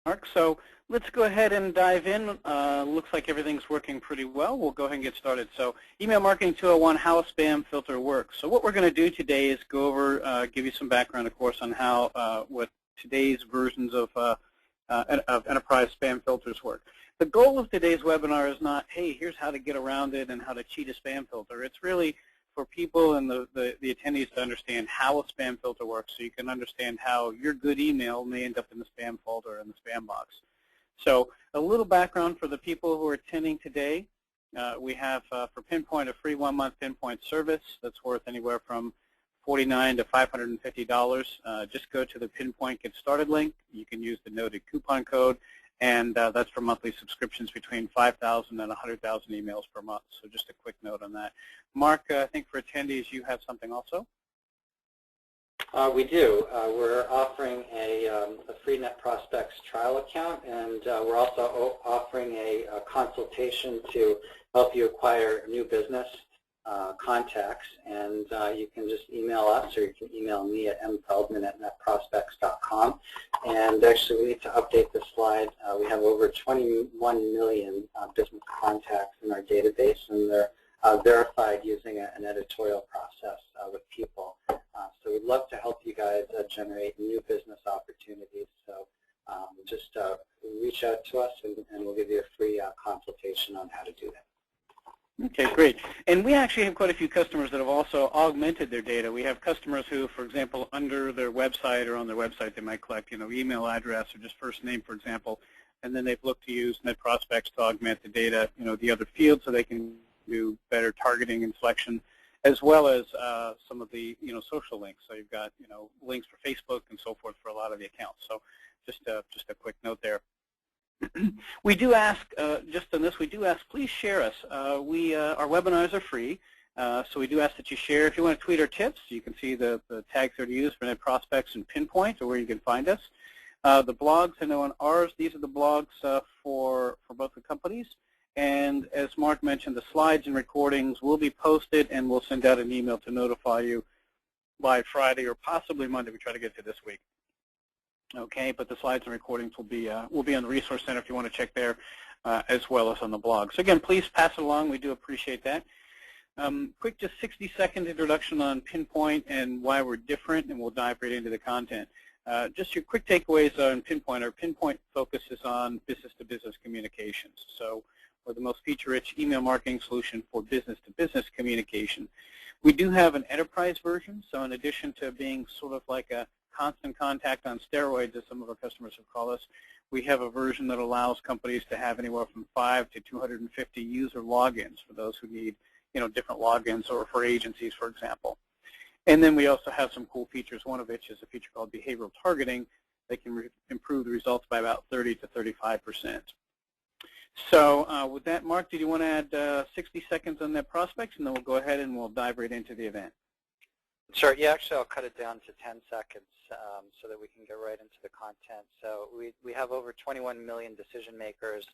Mark. So let's go ahead and dive in. Looks like everything's working pretty well. We'll go ahead and get started. So Email Marketing 201, how a spam filter works. So what we're going to do today is go over, give you some background, of course, on how what today's versions of enterprise spam filters work. The goal of today's webinar is not, hey, here's how to get around it and how to cheat a spam filter. It's really for people and the attendees to understand how a spam filter works, so you can understand how your good email may end up in the spam folder and the spam box. So a little background for the people who are attending today. We have for Pinpoint a free 1-month Pinpoint service that's worth anywhere from $49 to $550. Just go to the Pinpoint Get Started link. You can use the noted coupon code, and that's for monthly subscriptions between 5,000 and 100,000 emails per month. So just a quick note on that. Mark, I think for attendees you have something also? We do. We're offering a free Net Prospects trial account, and we're also offering a consultation to help you acquire new business contacts. And you can just email us, or you can email me at mfeldman@netprospects.com. And actually, we need to update this slide. We have over 21 million business contacts in our database, and they're verified using an editorial process with people. So we'd love to help you guys generate new business opportunities. So just reach out to us, and we'll give you a free consultation on how to do that. Okay, great. And we actually have quite a few customers that have also augmented their data. We have customers who, for example, under their website or on their website, they might collect, email address or just first name, for example, and then they've looked to use Net Prospects to augment the data, the other fields, so they can do better targeting and selection, as well as some of the, social links. So you've got, links for Facebook and so forth for a lot of the accounts. So just a quick note there. We do ask, just on this, we do ask, please share us. Our webinars are free, so we do ask that you share. If you want to tweet our tips, you can see the tags that are used for Net Prospects and Pinpoint, or where you can find us. The blogs, I know on ours, these are the blogs for both the companies. And as Mark mentioned, the slides and recordings will be posted, and we'll send out an email to notify you by Friday or possibly Monday. We try to get to this week. Okay, but the slides and recordings will be on the Resource Center if you want to check there, as well as on the blog. So again, please pass it along. We do appreciate that. Quick, just 60-second introduction on Pinpoint and why we're different, and we'll dive right into the content. Just your quick takeaways on Pinpoint. Our Pinpoint focuses on business-to-business communications. So we're the most feature-rich email marketing solution for business-to-business communication. We do have an enterprise version, so in addition to being sort of like a constant contact on steroids, as some of our customers have called us, we have a version that allows companies to have anywhere from 5 to 250 user logins for those who need, different logins, or for agencies, for example. And then we also have some cool features, one of which is a feature called behavioral targeting that can improve the results by about 30 to 35%. So with that, Mark, did you want to add 60 seconds on Net Prospects, and then we'll go ahead and we'll dive right into the event? Sure. Yeah, actually, I'll cut it down to 10 seconds so that we can get right into the content. So we have over 21 million decision makers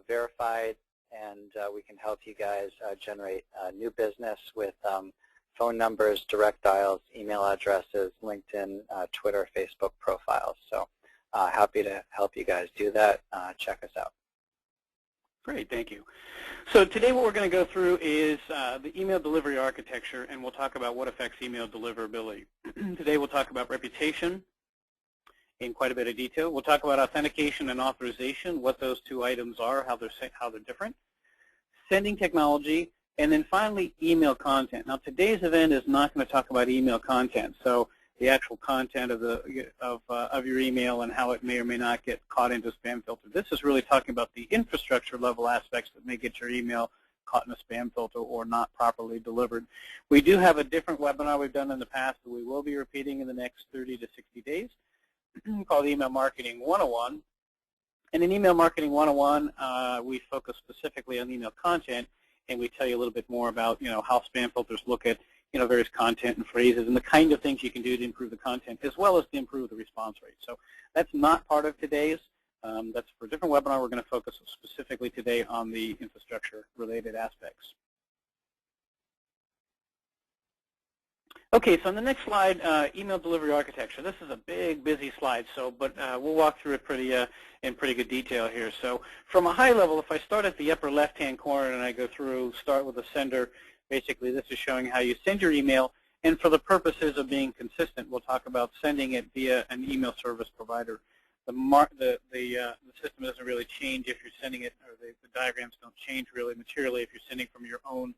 verified, and we can help you guys generate new business with phone numbers, direct dials, email addresses, LinkedIn, Twitter, Facebook profiles. So happy to help you guys do that. Check us out. Great, thank you. So today what we're going to go through is the email delivery architecture, and we'll talk about what affects email deliverability. Today we'll talk about reputation in quite a bit of detail. We'll talk about authentication and authorization, what those two items are, how they're different, sending technology, and then finally email content. Now today's event is not going to talk about email content, so the actual content of your email and how it may or may not get caught into a spam filter. This is really talking about the infrastructure level aspects that may get your email caught in a spam filter or not properly delivered. We do have a different webinar we've done in the past that we will be repeating in the next 30 to 60 days called Email Marketing 101. And in Email Marketing 101, we focus specifically on email content, and we tell you a little bit more about how spam filters look at various content and phrases and the kind of things you can do to improve the content as well as to improve the response rate. So that's not part of today's. That's for a different webinar. We're going to focus specifically today on the infrastructure related aspects. Okay, so on the next slide, email delivery architecture. This is a big, busy slide, but we'll walk through it in pretty good detail here. So from a high level, if I start at the upper left-hand corner and I go through, start with the sender, basically this is showing how you send your email. And for the purposes of being consistent, we'll talk about sending it via an email service provider. The system doesn't really change if you're sending it, or the diagrams don't change really materially if you're sending from your own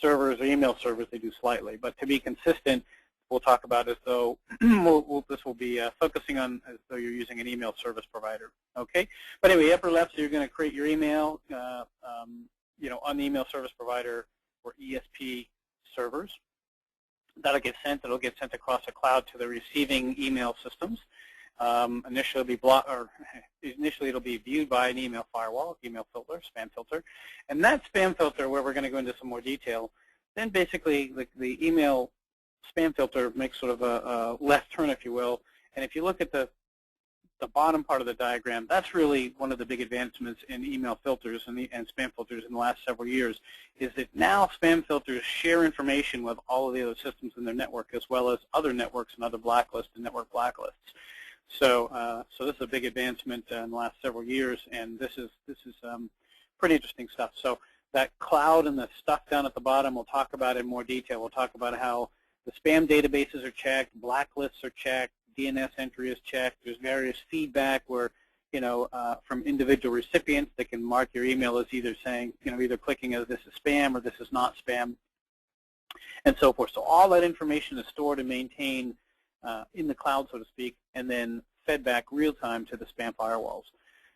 servers or email servers. They do slightly, but to be consistent, we'll talk about as though this will be focusing on as though you're using an email service provider. Okay, but anyway, upper left, so you're going to create your email, on the email service provider or ESP servers. That'll get sent. It'll get sent across the cloud to the receiving email systems. Initially, it'll be viewed by an email firewall, email filter, spam filter, and that spam filter, where we're going to go into some more detail, then basically the email spam filter makes sort of a left turn, if you will. And if you look at the bottom part of the diagram, that's really one of the big advancements in email filters and spam filters in the last several years, is that now spam filters share information with all of the other systems in their network, as well as other networks and other blacklists and network blacklists. So this is a big advancement in the last several years, and this is pretty interesting stuff. So that cloud and the stuff down at the bottom, we'll talk about in more detail. We'll talk about how the spam databases are checked, blacklists are checked, DNS entry is checked. There's various feedback where, from individual recipients, they can mark your email as either saying, either clicking as this is spam or this is not spam, and so forth. So all that information is stored and maintained in the cloud, so to speak, and then fed back real time to the spam firewalls.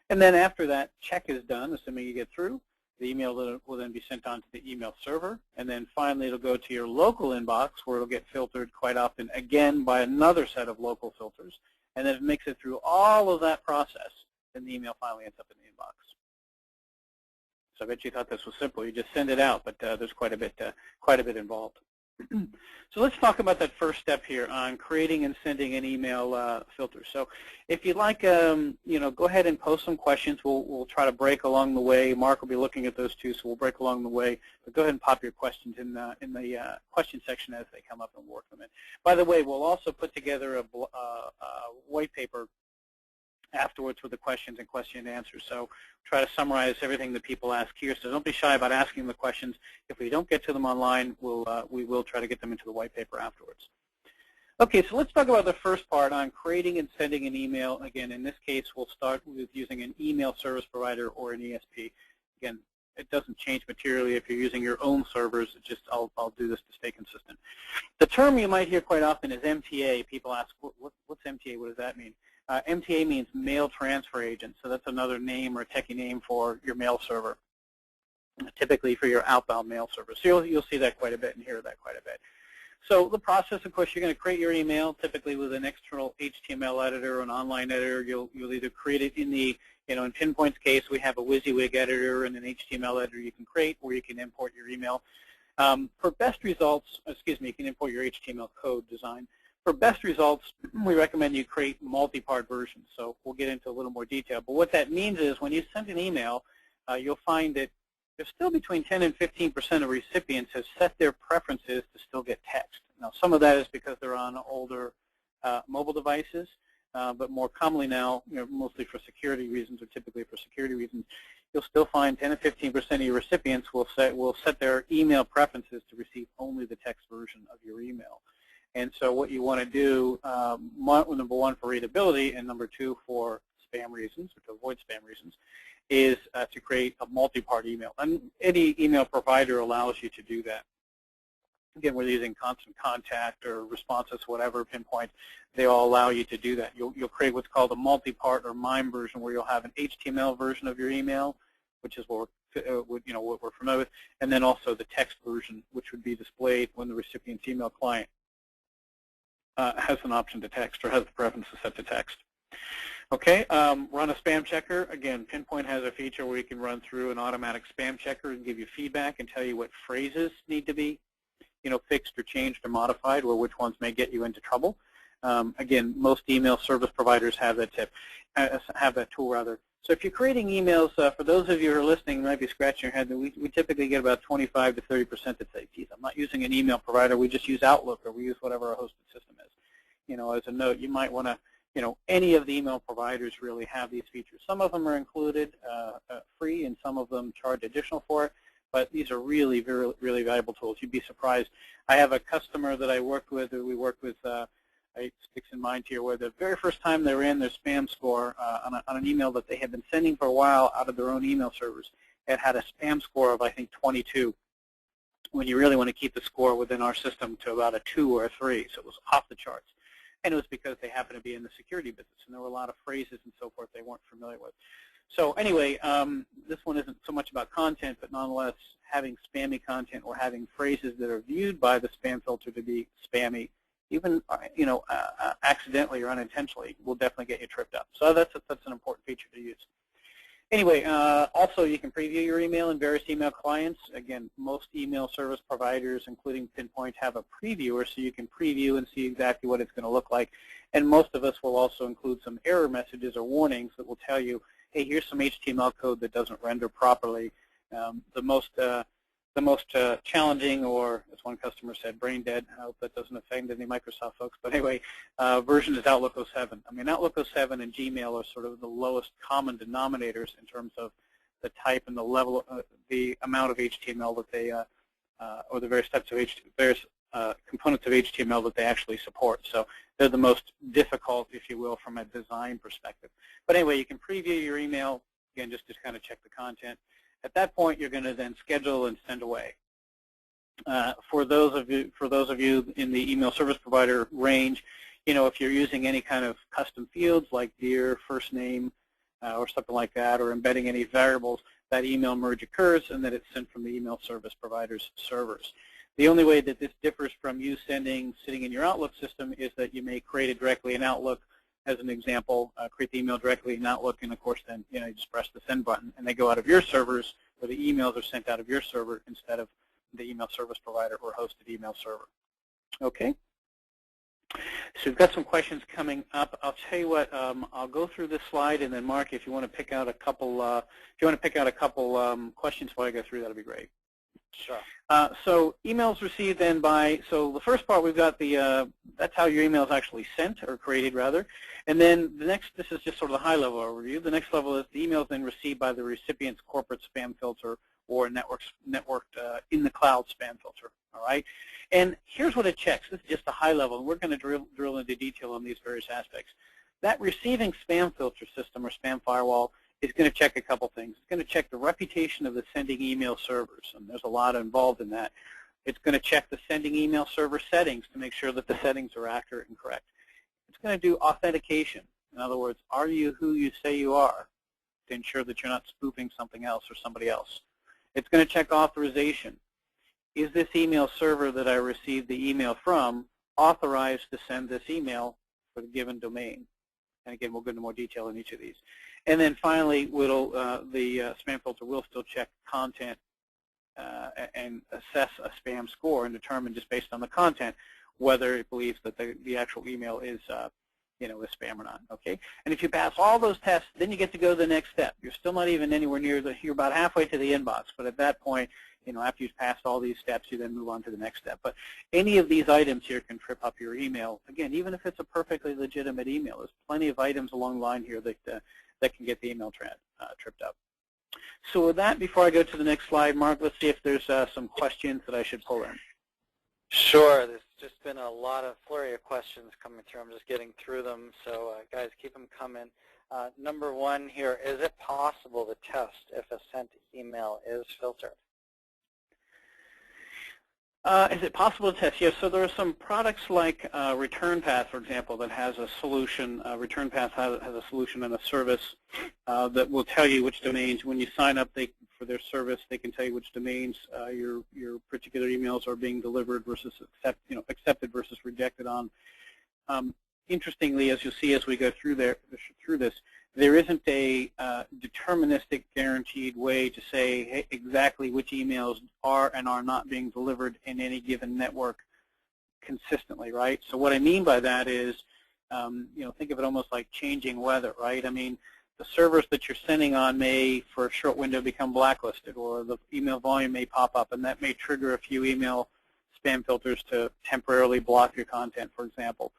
And then after that check is done, assuming you get through, the email will then be sent on to the email server, and then finally it'll go to your local inbox, where it'll get filtered quite often again by another set of local filters, and then it makes it through all of that process, and the email finally ends up in the inbox. So I bet you thought this was simple. You just send it out, but there's quite a bit involved. So let's talk about that first step here on creating and sending an email filter. So if you'd like, go ahead and post some questions. We'll try to break along the way. Mark will be looking at those too, so we'll break along the way. But go ahead and pop your questions in the question section as they come up, and we'll work them in. By the way, we'll also put together a white paper afterwards with the questions and question and answers. So try to summarize everything that people ask here. So don't be shy about asking the questions. If we don't get to them online, we will try to get them into the white paper afterwards. Okay, so let's talk about the first part on creating and sending an email. Again, in this case, we'll start with using an email service provider or an ESP. Again, it doesn't change materially if you're using your own servers. It's just I'll do this to stay consistent. The term you might hear quite often is MTA. People ask, what's MTA? What does that mean? MTA means mail transfer agent, so that's another name or techie name for your mail server, typically for your outbound mail server. So you'll see that quite a bit and hear that quite a bit. So the process, of course, you're going to create your email, typically with an external HTML editor or an online editor. You'll either create it in the, in Pinpoint's case, we have a WYSIWYG editor and an HTML editor you can create, or you can import your email. For best results, you can import your HTML code design. For best results, we recommend you create multi-part versions. So we'll get into a little more detail. But what that means is when you send an email, you'll find that there's still between 10 and 15% of recipients have set their preferences to still get text. Now, some of that is because they're on older mobile devices, but more commonly now, mostly for security reasons or typically for security reasons, you'll still find 10 to 15% of your recipients will set their email preferences to receive only the text version of your email. And so what you want to do, number one, for readability, and number two, for spam reasons, or to avoid spam reasons, is to create a multi-part email. And any email provider allows you to do that. Again, whether using Constant Contact or Responses, whatever, Pinpoint, they all allow you to do that. You'll create what's called a multi-part or MIME version, where you'll have an HTML version of your email, which is what we're familiar with, and then also the text version, which would be displayed when the recipient's email client has an option to text or has the preferences set to text. Okay, run a spam checker. Again, Pinpoint has a feature where you can run through an automatic spam checker and give you feedback and tell you what phrases need to be, fixed or changed or modified, or which ones may get you into trouble. Again, most email service providers have that tool rather. So if you're creating emails, for those of you who are listening, you might be scratching your head that we typically get about 25 to 30% that say, geez, I'm not using an email provider, we just use Outlook or we use whatever our hosted system is. You know, as a note, you might want to, you know, any of the email providers really have these features. Some of them are included free and some of them charge additional for it, but these are really, really valuable tools. You'd be surprised. I have a customer that I worked with, or we worked with, it sticks in mind here, where the very first time they ran their spam score on an email that they had been sending for a while out of their own email servers, it had a spam score of, I think, 22, when you really want to keep the score within our system to about a 2 or a 3, so it was off the charts. And it was because they happened to be in the security business, and there were a lot of phrases and so forth they weren't familiar with. So anyway, this one isn't so much about content, but nonetheless, having spammy content or having phrases that are viewed by the spam filter to be spammy, even accidentally or unintentionally, will definitely get you tripped up. So that's an important feature to use. Anyway, also you can preview your email in various email clients. Again, most email service providers, including Pinpoint, have a previewer, so you can preview and see exactly what it's going to look like. And most of us will also include some error messages or warnings that will tell you, hey, here's some HTML code that doesn't render properly. The most challenging, or as one customer said, brain dead. I hope that doesn't offend any Microsoft folks. But anyway, version is Outlook 07. I mean, Outlook 07 and Gmail are sort of the lowest common denominators in terms of the type and the level, the amount of HTML that they, or the various types of various components of HTML that they actually support. So they're the most difficult, if you will, from a design perspective. But anyway, you can preview your email, again, just to kind of check the content. At that point, you're going to then schedule and send away. For those of you in the email service provider range, you know, if you're using any kind of custom fields like dear, first name, or something like that, or embedding any variables, that email merge occurs, and then it's sent from the email service provider's servers. The only way that this differs from you sitting in your Outlook system is that you may create it directly in Outlook. As an example, create the email directly in Outlook, and of course then, you know, you just press the send button, and they go out of your servers, or the emails are sent out of your server instead of the email service provider or hosted email server. Okay. So we've got some questions coming up. I'll tell you what. I'll go through this slide, and then Mark, if you want to pick out a couple, questions while I go through, that'll be great. Sure. So emails received then by, so the first part we've got the, that's how your email is actually sent, or created rather. And then the next, this is just sort of the high level overview. The next level is the email is then received by the recipient's corporate spam filter or networked in the cloud spam filter, all right? And here's what it checks. This is just a high level, and we're going to drill into detail on these various aspects. That receiving spam filter system or spam firewall is going to check a couple things. It's going to check the reputation of the sending email servers, and there's a lot involved in that. It's going to check the sending email server settings to make sure that the settings are accurate and correct. It's going to do authentication. In other words, are you who you say you are, to ensure that you're not spoofing something else or somebody else. It's going to check authorization. Is this email server that I received the email from authorized to send this email for the given domain? And again, we'll go into more detail in each of these. And then finally, the spam filter will still check content and assess a spam score and determine, just based on the content, whether it believes that the actual email is, is spam or not. Okay. And if you pass all those tests, then you get to go to the next step. You're still not even anywhere near you're about halfway to the inbox. But at that point, after you've passed all these steps, you then move on to the next step. But any of these items here can trip up your email. Again, even if it's a perfectly legitimate email, there's plenty of items along the line here that can get the email tripped up. So with that, before I go to the next slide, Mark, let's see if there's some questions that I should pull in. Sure. There's just been a lot of flurry of questions coming through. I'm just getting through them. So guys, keep them coming. Number one here, is it possible to test if a sent email is filtered? Is it possible to test? Yes. So there are some products like ReturnPath, for example, that has a solution. ReturnPath has a solution and a service that will tell you which domains, when you sign up for their service, they can tell you which domains your particular emails are being delivered versus accepted versus rejected on. Interestingly, as you'll see as we go through this, there isn't a deterministic, guaranteed way to say, hey, exactly which emails are and are not being delivered in any given network consistently, right? So what I mean by that is, think of it almost like changing weather, right? I mean, the servers that you're sending on may, for a short window, become blacklisted, or the email volume may pop up, and that may trigger a few email spam filters to temporarily block your content, for example.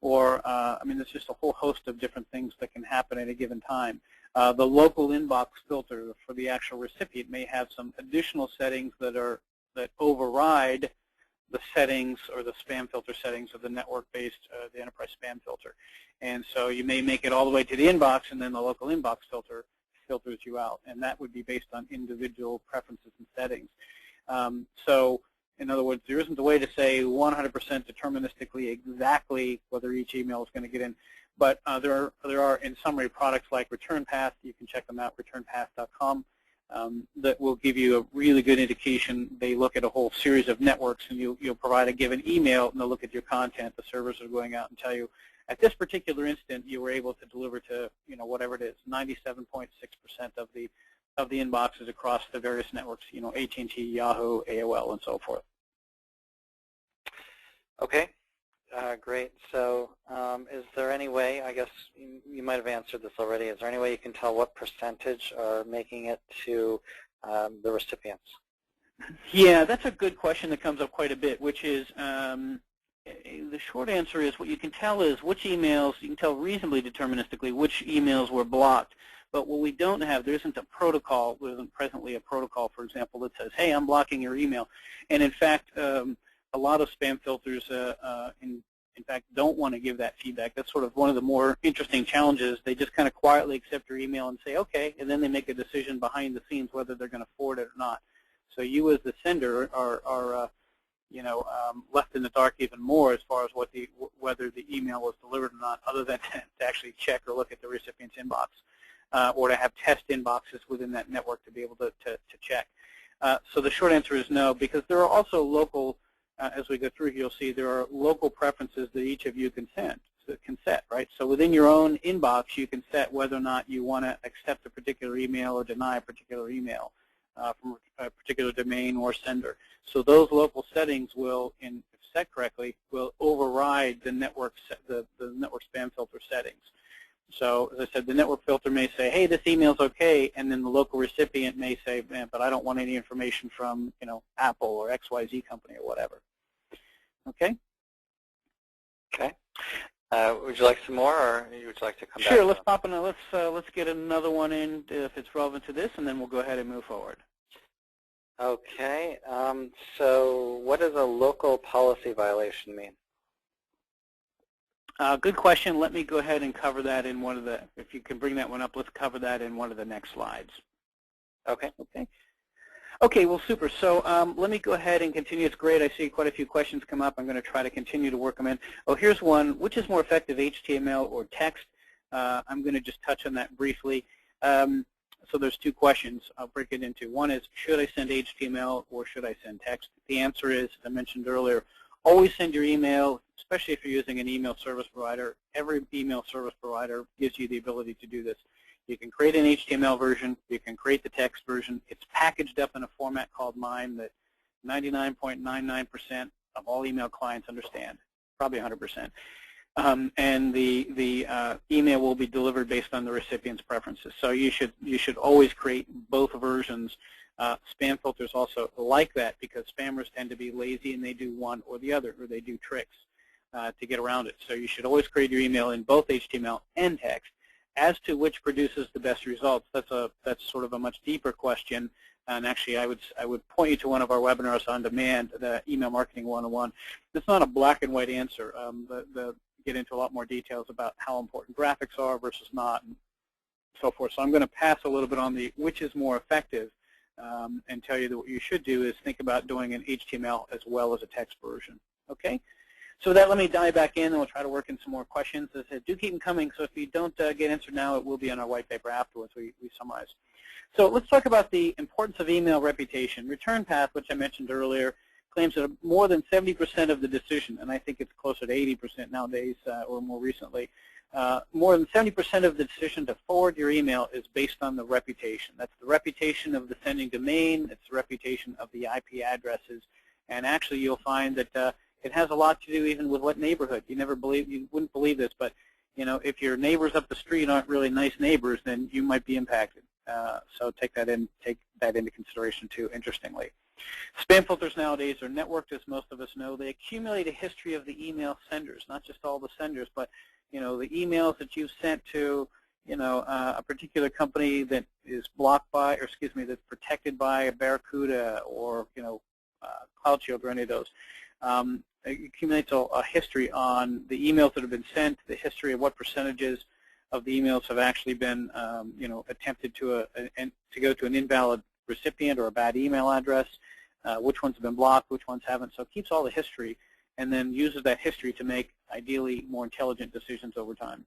Or, I mean, there's just a whole host of different things that can happen at a given time. The local inbox filter for the actual recipient may have some additional settings that override the settings or the spam filter settings of the network-based, the enterprise spam filter. And so you may make it all the way to the inbox, and then the local inbox filter filters you out. And that would be based on individual preferences and settings. So in other words, there isn't a way to say 100% deterministically exactly whether each email is going to get in. But there are, in summary, products like ReturnPath. You can check them out, returnpath.com. That will give you a really good indication. They look at a whole series of networks, and you'll provide a given email, and they'll look at your content. The servers are going out and tell you, at this particular instant, you were able to deliver to, whatever it is, 97.6% of the inboxes across the various networks, AT&T, Yahoo, AOL, and so forth. Okay. Great. So is there any way, I guess you might have answered this already, is there any way you can tell what percentage are making it to the recipients? Yeah, that's a good question that comes up quite a bit, which is the short answer is what you can tell is which emails, you can tell reasonably deterministically which emails were blocked. But what we don't have, there isn't a protocol, there isn't presently a protocol, for example, that says, hey, I'm blocking your email. And in fact, a lot of spam filters, in fact, don't want to give that feedback. That's sort of one of the more interesting challenges. They just kind of quietly accept your email and say, okay, and then they make a decision behind the scenes whether they're going to forward it or not. So you as the sender are left in the dark even more as far as whether the email was delivered or not, other than to actually check or look at the recipient's inbox, or to have test inboxes within that network to be able to check. So the short answer is no, because there are also local, as we go through here, you'll see there are local preferences that each of you can set, right? So within your own inbox, you can set whether or not you want to accept a particular email or deny a particular email from a particular domain or sender. So those local settings will, if set correctly, will override the network spam filter settings. So as I said, the network filter may say, hey, this email's okay, and then the local recipient may say, man, but I don't want any information from Apple or XYZ company or whatever. Okay? Okay. Would you like some more, or would you like to come back? Sure, let's pop in. Let's get another one in if it's relevant to this, and then we'll go ahead and move forward. Okay. So what does a local policy violation mean? Good question. Let me go ahead and cover that in one of the, if you can bring that one up, let's cover that in one of the next slides. Okay. Okay, well, super. So let me go ahead and continue. It's great. I see quite a few questions come up. I'm going to try to continue to work them in. Oh, here's one. Which is more effective, HTML or text? I'm going to just touch on that briefly. So there's two questions. I'll break it into. One is, should I send HTML or should I send text? The answer is, as I mentioned earlier, always send your email, especially if you're using an email service provider. Every email service provider gives you the ability to do this. You can create an HTML version. You can create the text version. It's packaged up in a format called MIME that 99.99% of all email clients understand, probably 100%. And the email will be delivered based on the recipient's preferences. So you should always create both versions. Spam filters also like that because spammers tend to be lazy and they do one or the other, or they do tricks to get around it. So you should always create your email in both HTML and text. As to which produces the best results, that's sort of a much deeper question. And actually, I would point you to one of our webinars on demand, the Email Marketing 101. It's not a black and white answer. Get into a lot more details about how important graphics are versus not, and so forth. So I'm going to pass a little bit on the which is more effective, and tell you that what you should do is think about doing an HTML as well as a text version. Okay? So with that, let me dive back in, and we'll try to work in some more questions. As I said, do keep them coming, so if you don't get answered now, it will be on our white paper afterwards. We summarize. So let's talk about the importance of email reputation. ReturnPath, which I mentioned earlier, claims that more than 70% of the decision, and I think it's closer to 80% nowadays or more recently, more than 70% of the decision to forward your email is based on the reputation. That's the reputation of the sending domain. It's the reputation of the IP addresses. And actually, you'll find that it has a lot to do even with what neighborhood. You wouldn't believe this, but if your neighbors up the street aren't really nice neighbors, then you might be impacted. So take that into consideration too, interestingly. Spam filters nowadays are networked, as most of us know. They accumulate a history of the email senders, not just all the senders, but the emails that you've sent to a particular company that is blocked by, or excuse me, that's protected by a Barracuda or Cloud Shield or any of those. It accumulates a history on the emails that have been sent, the history of what percentages of the emails have actually been attempted to go to an invalid recipient or a bad email address, which ones have been blocked, which ones haven't. So it keeps all the history and then uses that history to make, ideally, more intelligent decisions over time.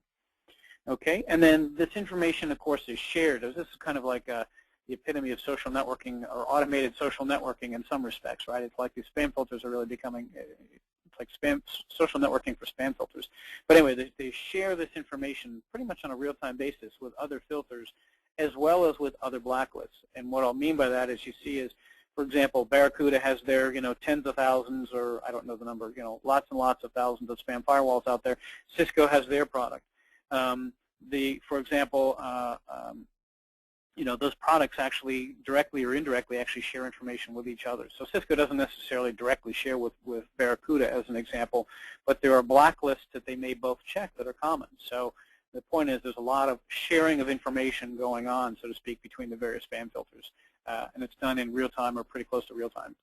Okay, and then this information, of course, is shared. This is kind of like the epitome of social networking or automated social networking in some respects, right? It's like these spam filters are really becoming, it's like social networking for spam filters. But anyway, they share this information pretty much on a real-time basis with other filters as well as with other blacklists. And what I'll mean by that is you see is, for example, Barracuda has their tens of thousands, or I don't know the number, lots and lots of thousands of spam firewalls out there. Cisco has their product. For example, those products actually directly or indirectly actually share information with each other. So Cisco doesn't necessarily directly share with Barracuda as an example, but there are blacklists that they may both check that are common. So the point is there's a lot of sharing of information going on, so to speak, between the various spam filters. And it's done in real time or pretty close to real time.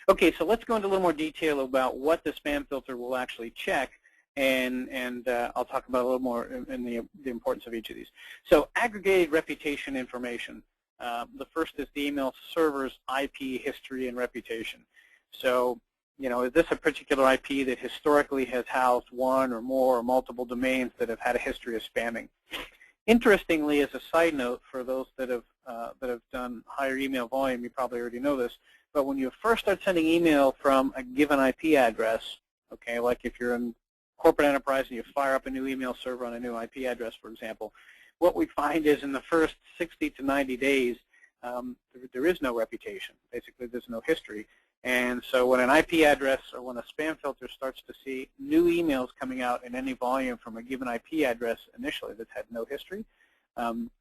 Okay, so let's go into a little more detail about what the spam filter will actually check. And I'll talk about a little more in the importance of each of these. So aggregated reputation information. The first is the email server's IP history and reputation. So, is this a particular IP that historically has housed one or more or multiple domains that have had a history of spamming? Interestingly, as a side note, for those that have done higher email volume, you probably already know this, but when you first start sending email from a given IP address, okay, like if you're in corporate enterprise and you fire up a new email server on a new IP address, for example, what we find is in the first 60 to 90 days, there is no reputation. Basically, there's no history. And so when an IP address or when a spam filter starts to see new emails coming out in any volume from a given IP address initially that's had no history,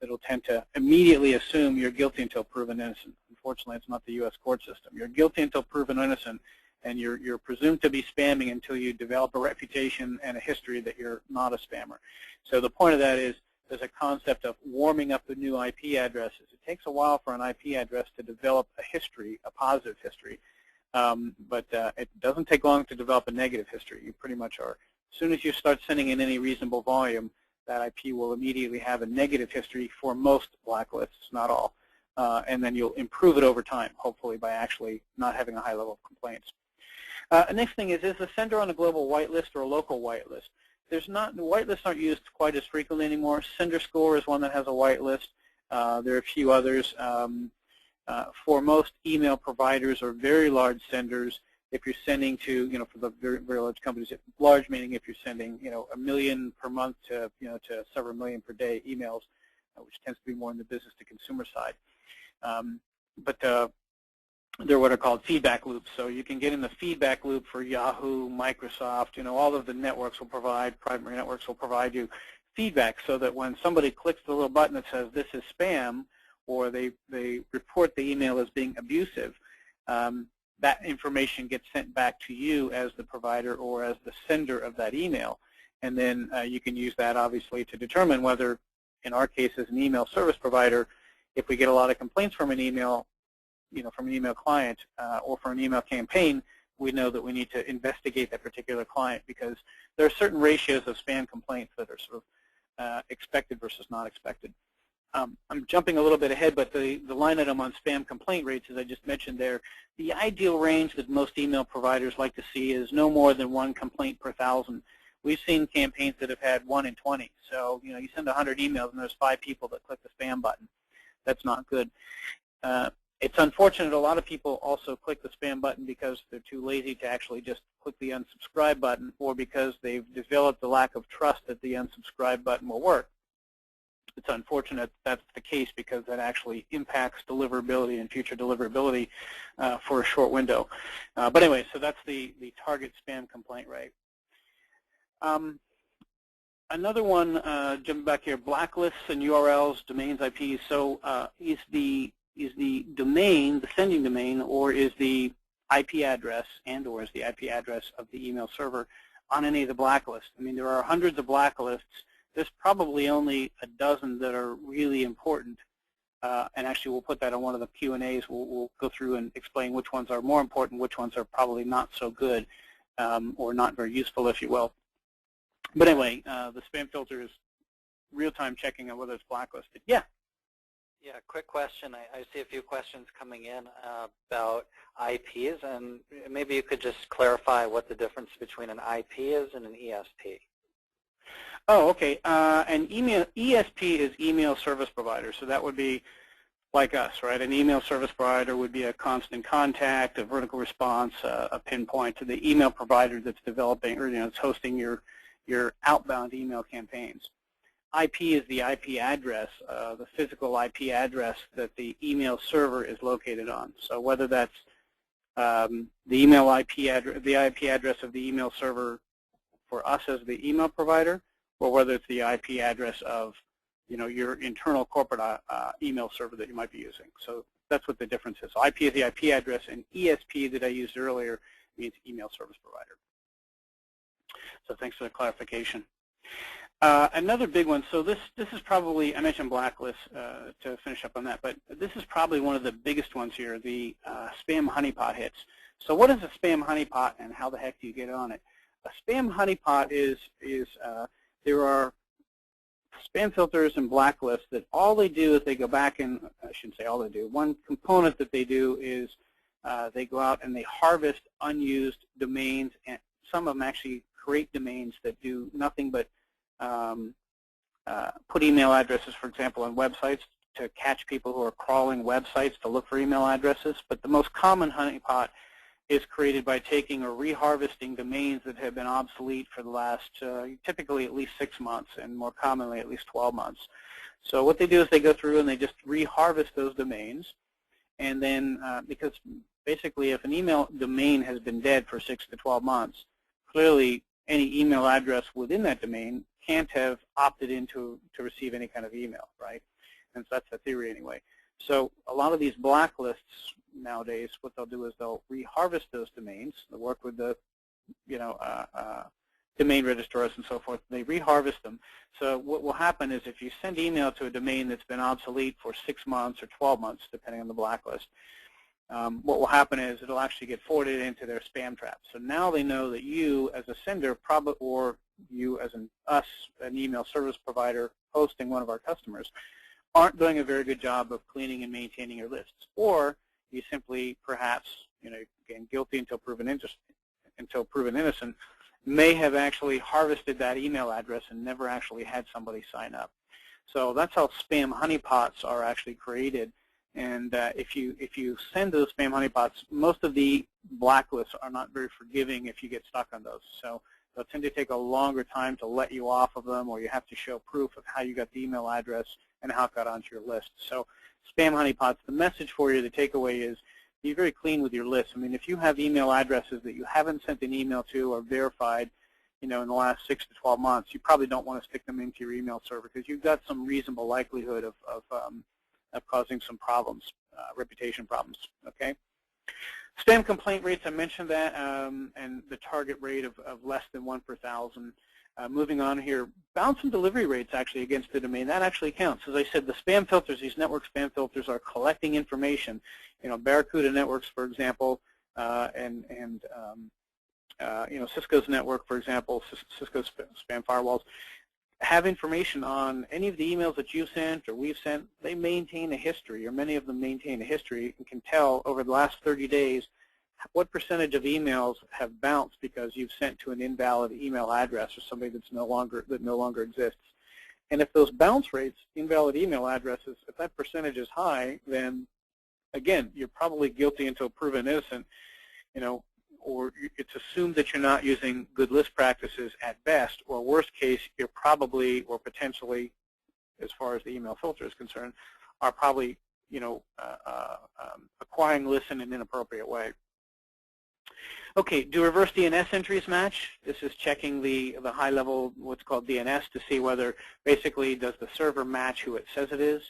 it'll tend to immediately assume you're guilty until proven innocent. Unfortunately, it's not the U.S. court system. You're guilty until proven innocent, and you're presumed to be spamming until you develop a reputation and a history that you're not a spammer. So the point of that is there's a concept of warming up the new IP addresses. It takes a while for an IP address to develop a history, a positive history, but it doesn't take long to develop a negative history. You pretty much are. As soon as you start sending in any reasonable volume, that IP will immediately have a negative history for most blacklists, not all. And then you'll improve it over time, hopefully by actually not having a high level of complaints. Next thing is the sender on a global whitelist or a local whitelist? The whitelists aren't used quite as frequently anymore. SenderScore is one that has a whitelist. There are a few others. For most email providers or very large senders, if you're sending to, for the very, very large companies, large meaning if you're sending, 1 million per month to, to several million per day emails, which tends to be more in the business to consumer side. They're what are called feedback loops. So you can get in the feedback loop for Yahoo, Microsoft, all of the networks will provide, primary networks will provide you feedback so that when somebody clicks the little button that says this is spam, or they report the email as being abusive, that information gets sent back to you as the provider or as the sender of that email. And then you can use that, obviously, to determine whether, in our case, as an email service provider, if we get a lot of complaints from an email, from an email client or from an email campaign, we know that we need to investigate that particular client because there are certain ratios of spam complaints that are sort of expected versus not expected. I'm jumping a little bit ahead, but the line item on spam complaint rates, as I just mentioned there, the ideal range that most email providers like to see is no more than 1 complaint per 1,000. We've seen campaigns that have had 1 in 20. So, you send 100 emails and there's 5 people that click the spam button. That's not good. It's unfortunate a lot of people also click the spam button because they're too lazy to actually just click the unsubscribe button, or because they've developed a lack of trust that the unsubscribe button will work. It's unfortunate that's the case because that actually impacts deliverability and future deliverability for a short window. But anyway, so that's the target spam complaint rate. Another one, jumping back here, blacklists and URLs, domains, IPs. So is the domain, the sending domain, or is the IP address or is the IP address of the email server on any of the blacklists? I mean, there are hundreds of blacklists. There's probably only a dozen that are really important. And actually, we'll put that on one of the Q&As. We'll go through and explain which ones are more important, which ones are probably not so good, or not very useful, if you will. But anyway, the spam filter is real-time checking on whether it's blacklisted. Yeah? Yeah, quick question. I see a few questions coming in about IPs, and maybe you could just clarify what the difference between an IP is and an ESP. Oh, okay. An ESP is email service provider, so that would be like us, right? An email service provider would be a constant contact, a vertical response, a pinpoint to the email provider that's developing or it's hosting your outbound email campaigns. IP is the IP address, the physical IP address that the email server is located on. So whether that's the email IP address, the IP address of the email server for us as the email provider, or whether it's the IP address of your internal corporate email server that you might be using. So that's what the difference is. So IP is the IP address, and ESP that I used earlier means email service provider. So thanks for the clarification. Another big one, so this is probably, I mentioned blacklists to finish up on that, but this is probably one of the biggest ones here, the spam honeypot hits. So what is a spam honeypot and how the heck do you get on it? A spam honeypot is there are spam filters and blacklists that all they do is they go back and, I shouldn't say all they do, one component that they do is they go out and they harvest unused domains, and some of them actually create domains that do nothing but put email addresses, for example, on websites to catch people who are crawling websites to look for email addresses. But the most common honeypot is created by taking or reharvesting domains that have been obsolete for the last typically at least 6 months, and more commonly at least 12 months. So what they do is they go through and they just reharvest those domains, and then because basically if an email domain has been dead for 6 to 12 months, clearly any email address within that domain can't have opted in to receive any kind of email, right? And so that's the theory anyway. So a lot of these blacklists nowadays, what they'll do is they'll reharvest those domains. They'll work with the, domain registrars and so forth. They reharvest them. So what will happen is if you send email to a domain that's been obsolete for 6 months or 12 months, depending on the blacklist, what will happen is it'll actually get forwarded into their spam trap. So now they know that you as a sender, or you as an email service provider hosting one of our customers, aren't doing a very good job of cleaning and maintaining your lists. Or you simply perhaps, again, guilty until proven innocent, may have actually harvested that email address and never actually had somebody sign up. So that's how spam honeypots are actually created. And if you send those spam honeypots, most of the blacklists are not very forgiving if you get stuck on those. So they'll tend to take a longer time to let you off of them, or you have to show proof of how you got the email address and how it got onto your list. So spam honeypots, the message for you, the takeaway is be very clean with your list. I mean, if you have email addresses that you haven't sent an email to or verified, in the last 6 to 12 months, you probably don't want to stick them into your email server because you've got some reasonable likelihood of causing some problems, reputation problems, okay? Spam complaint rates, I mentioned that, and the target rate of less than 1 per 1,000. Moving on here, bounce and delivery rates actually against the domain, that actually counts. As I said, the spam filters, these network spam filters are collecting information. Barracuda networks, for example, Cisco's network, for example, Cisco's spam firewalls, have information on any of the emails that you've sent or we've sent. They maintain a history, or many of them maintain a history, and can tell over the last 30 days what percentage of emails have bounced because you've sent to an invalid email address or somebody that no longer exists. And if those bounce rates, invalid email addresses, if that percentage is high, then again, you're probably guilty until proven innocent, or it's assumed that you're not using good list practices at best, or worst case, you're probably, or potentially, as far as the email filter is concerned, are probably, acquiring lists in an inappropriate way. Okay, do reverse DNS entries match? This is checking the high level, what's called DNS, to see whether basically does the server match who it says it is.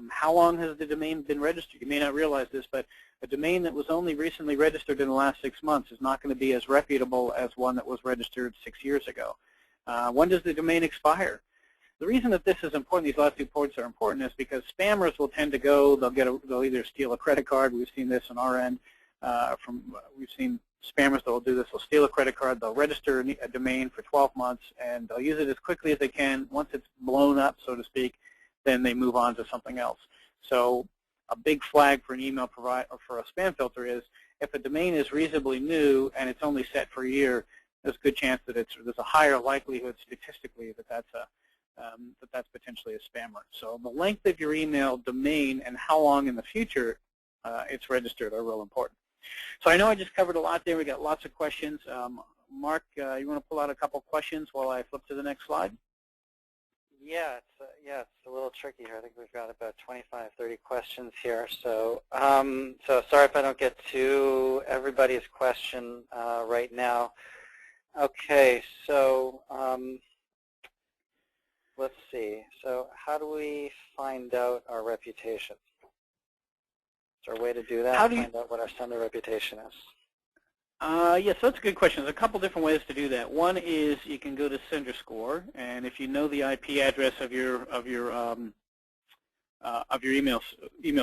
How long has the domain been registered? You may not realize this, but a domain that was only recently registered in the last 6 months is not going to be as reputable as one that was registered 6 years ago. When does the domain expire? The reason that this is important, these last 2 points are important, is because spammers will tend to go, they'll either steal a credit card. We've seen this on our end. We've seen spammers that will do this. They'll steal a credit card, they'll register a domain for 12 months, and they'll use it as quickly as they can. Once it's blown up, so to speak, then they move on to something else. So a big flag for an email provider or for a spam filter is if a domain is reasonably new and it's only set for a year, there's a good chance that there's a higher likelihood statistically that that's potentially a spammer. So the length of your email domain and how long in the future it's registered are real important. So I know I just covered a lot there. We got lots of questions. Mark, you want to pull out a couple questions while I flip to the next slide? Yeah, it's a little tricky here. I think we've got about 25, 30 questions here. So, so sorry if I don't get to everybody's question right now. Okay, so let's see. So how do we find out our reputation? Is there a way to do that? Find out what our sender reputation is? Yes, that's a good question. There's a couple different ways to do that. One is you can go to sender score, and if you know the IP address of your email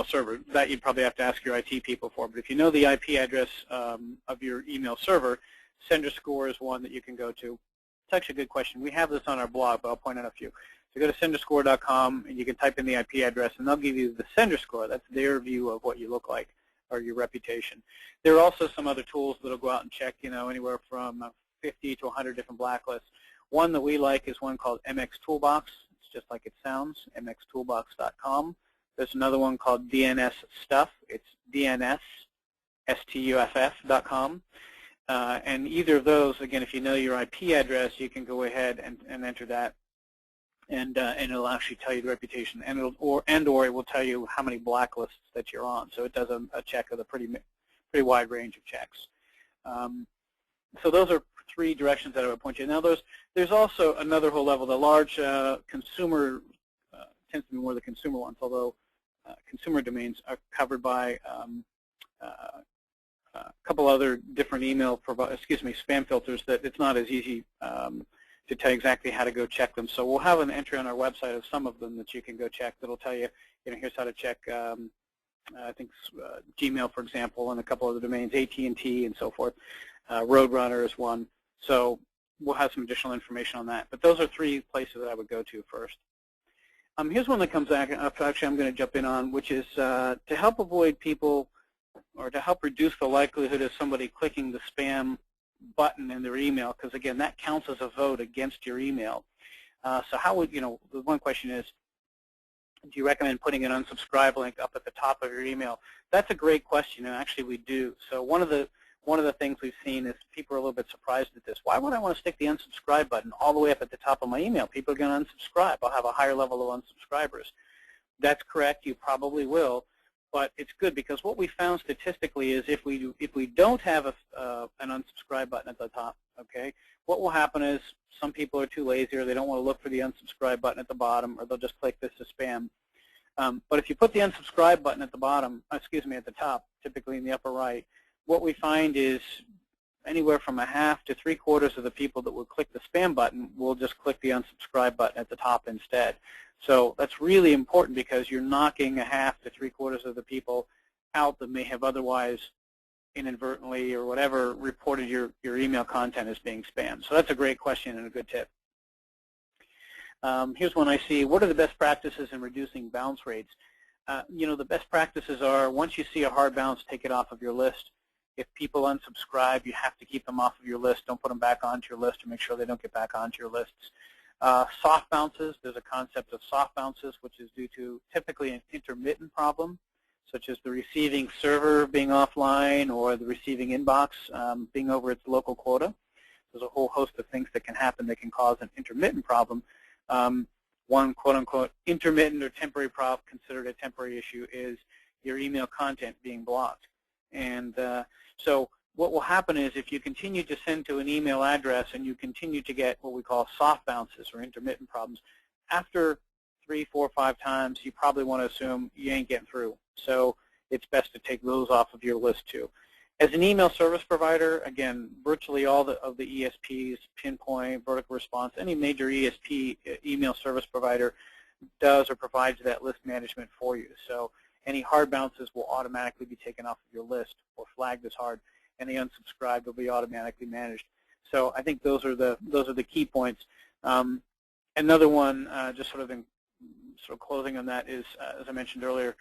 server, that you'd probably have to ask your IT people for. But if you know the IP address of your email server, sender score is one that you can go to. It's actually a good question. We have this on our blog, but I'll point out a few. So go to senderscore.com, and you can type in the IP address, and they'll give you the sender score. That's their view of what you look like, or your reputation. There are also some other tools that will go out and check, anywhere from 50 to 100 different blacklists. One that we like is one called MX Toolbox. It's just like it sounds, mxtoolbox.com. There's another one called DNS Stuff. It's DNSStuff.com. And either of those, again, if you know your IP address, you can go ahead and enter that, and it'll actually tell you the reputation, and it will tell you how many blacklists that you're on. So it does a check of a pretty wide range of checks. So those are 3 directions that I would point you. Now there's also another whole level. The large consumer tends to be more the consumer ones, although consumer domains are covered by a couple other different spam filters that it's not as easy to tell you exactly how to go check them. So we'll have an entry on our website of some of them that you can go check that'll tell you, here's how to check, I think Gmail, for example, and a couple other domains, AT&T and so forth. Roadrunner is one. So we'll have some additional information on that. But those are 3 places that I would go to first. Here's one that comes back, actually I'm going to jump in on, which is to help avoid people, or to help reduce the likelihood of somebody clicking the spam button in their email, because again, that counts as a vote against your email. So how would, the one question is, do you recommend putting an unsubscribe link up at the top of your email? That's a great question, and actually we do. So one of the things we've seen is people are a little bit surprised at this. Why would I want to stick the unsubscribe button all the way up at the top of my email? People are going to unsubscribe. I'll have a higher level of unsubscribers. That's correct. You probably will. But it's good, because what we found statistically is if we don't have an unsubscribe button at the top, okay, what will happen is some people are too lazy, or they don't want to look for the unsubscribe button at the bottom, or they'll just click this to spam. But if you put the unsubscribe button at the bottom, at the top, typically in the upper right, what we find is anywhere from a half to 3/4 of the people that will click the spam button will just click the unsubscribe button at the top instead. So that's really important, because you're knocking a half to 3/4 of the people out that may have otherwise inadvertently or whatever reported your email content as being spam. So that's a great question and a good tip. Here's one I see. What are the best practices in reducing bounce rates? The best practices are, once you see a hard bounce, take it off of your list. If people unsubscribe, you have to keep them off of your list. Don't put them back onto your list, or make sure they don't get back onto your lists. Soft bounces, there's a concept of soft bounces, which is due to typically an intermittent problem, such as the receiving server being offline or the receiving inbox being over its local quota. There's a whole host of things that can happen that can cause an intermittent problem. One quote-unquote intermittent or temporary problem, considered a temporary issue, is your email content being blocked. And so what will happen is if you continue to send to an email address and you continue to get what we call soft bounces or intermittent problems, after 3, 4, 5 times, you probably want to assume you ain't getting through. So it's best to take those off of your list too. As an email service provider, again, virtually all of the ESPs, Pinpoint, Vertical Response, any major ESP, email service provider, does or provides that list management for you. So any hard bounces will automatically be taken off of your list or flagged as hard. Any unsubscribed will be automatically managed. So I think those are the key points. Another one, just sort of closing on that, is as I mentioned earlier,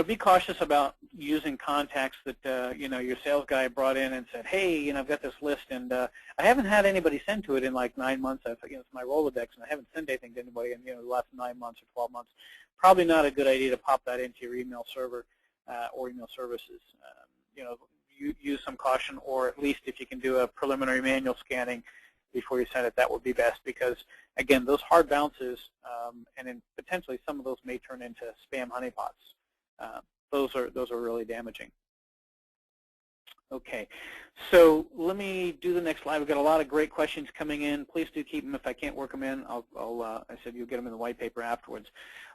be cautious about using contacts that your sales guy brought in and said, hey, I've got this list and I haven't had anybody send to it in like 9 months. It's my Rolodex and I haven't sent anything to anybody in the last 9 months or 12 months. Probably not a good idea to pop that into your email server or email services. Use some caution, or at least if you can do a preliminary manual scanning before you send it, that would be best, because again, those hard bounces and then potentially some of those may turn into spam honeypots. Those are really damaging. Okay, so let me do the next slide. We've got a lot of great questions coming in. Please do keep them. If I can't work them in, I said you'll get them in the white paper afterwards.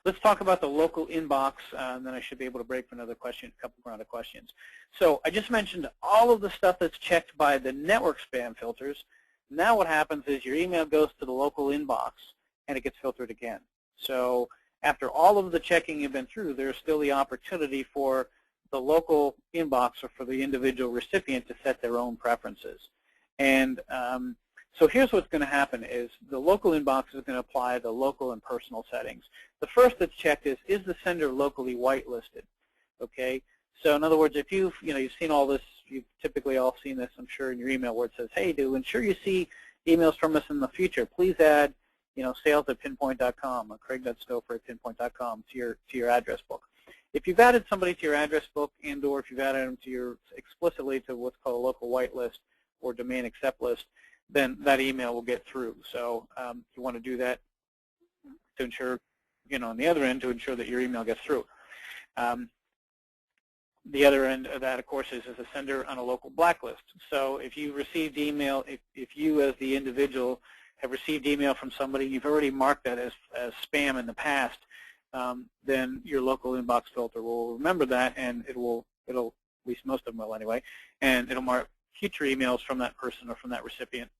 Let's talk about the local inbox, and then I should be able to break for another question, a couple round of questions. So I just mentioned all of the stuff that's checked by the network spam filters. Now what happens is your email goes to the local inbox, and it gets filtered again. So after all of the checking you've been through, there's still the opportunity for the local inbox or for the individual recipient to set their own preferences. And so here's what's going to happen is the local inbox is going to apply the local and personal settings. The first that's checked is the sender locally whitelisted? Okay, so in other words, if you've seen all this, you've typically all seen this, I'm sure, in your email where it says, hey, to ensure you see emails from us in the future, please add sales@pinpoint.com or craig.stouffer@pinpoint.com to your address book. If you've added somebody to your address book and/or if you've added them to explicitly to what's called a local whitelist or domain accept list, then that email will get through. So you want to do that to ensure, on the other end, to ensure that your email gets through. The other end of that, of course, is as a sender on a local blacklist. So if you received email, if you as the individual have received email from somebody, you've already marked that as spam in the past, then your local inbox filter will remember that, and it'll, at least most of them will anyway, and it'll mark future emails from that person or from that recipient,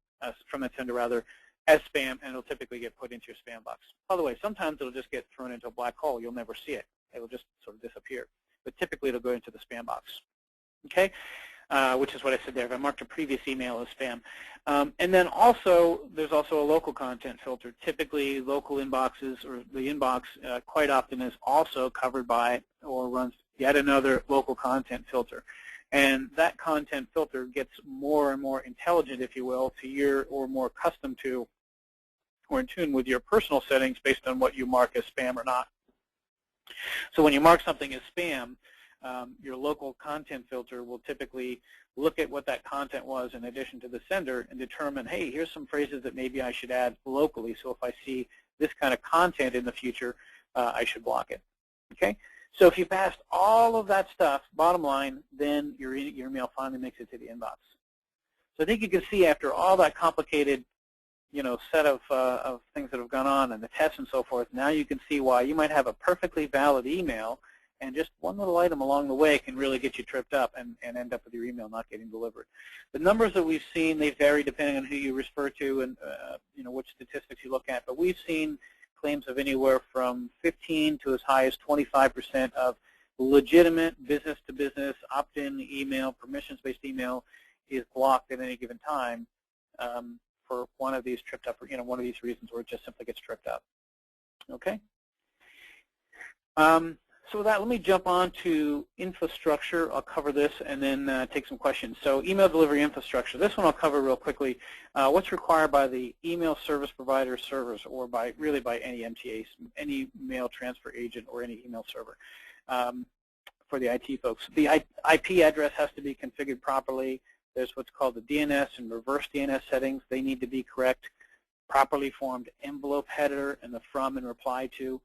from that sender rather, as spam, and it'll typically get put into your spam box. By the way, sometimes it'll just get thrown into a black hole. You'll never see it. It'll just sort of disappear. But typically it'll go into the spam box. Okay? Which is what I said there. If I marked a previous email as spam. And then also, there's also a local content filter. Typically, local inboxes, or the inbox quite often is also covered by or runs yet another local content filter. And that content filter gets more and more intelligent, if you will, or more custom to, or in tune with your personal settings based on what you mark as spam or not. So when you mark something as spam, your local content filter will typically look at what that content was in addition to the sender and determine, hey, here's some phrases that maybe I should add locally. So if I see this kind of content in the future, I should block it. Okay? So if you passed all of that stuff, bottom line, then your email finally makes it to the inbox. So I think you can see after all that complicated set of things that have gone on and the tests and so forth, now you can see why you might have a perfectly valid email, and just one little item along the way can really get you tripped up and end up with your email not getting delivered. The numbers that we've seen, they vary depending on who you refer to and which statistics you look at, but we've seen claims of anywhere from 15 to as high as 25% of legitimate business-to-business opt-in email, permissions-based email is blocked at any given time for one of these tripped up, one of these reasons where it just simply gets tripped up. Okay. So with that, let me jump on to infrastructure. I'll cover this and then take some questions. So email delivery infrastructure. This one I'll cover real quickly. What's required by the email service provider servers, or really by any MTAs, any mail transfer agent or any email server for the IT folks. The IP address has to be configured properly. There's what's called the DNS and reverse DNS settings. They need to be correct. Properly formed envelope header and the from and reply to.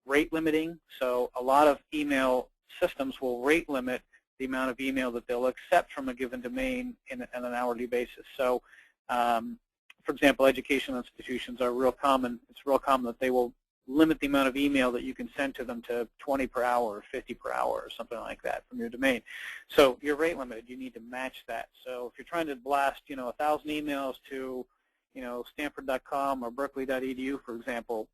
Rate limiting. So a lot of email systems will rate limit the amount of email that they'll accept from a given domain on an hourly basis. So, for example, educational institutions are real common. It's real common that they will limit the amount of email that you can send to them to 20 per hour or 50 per hour or something like that from your domain. So you're rate limited. You need to match that. So if you're trying to blast, 1,000 emails to, Stanford.com or Berkeley.edu, for example,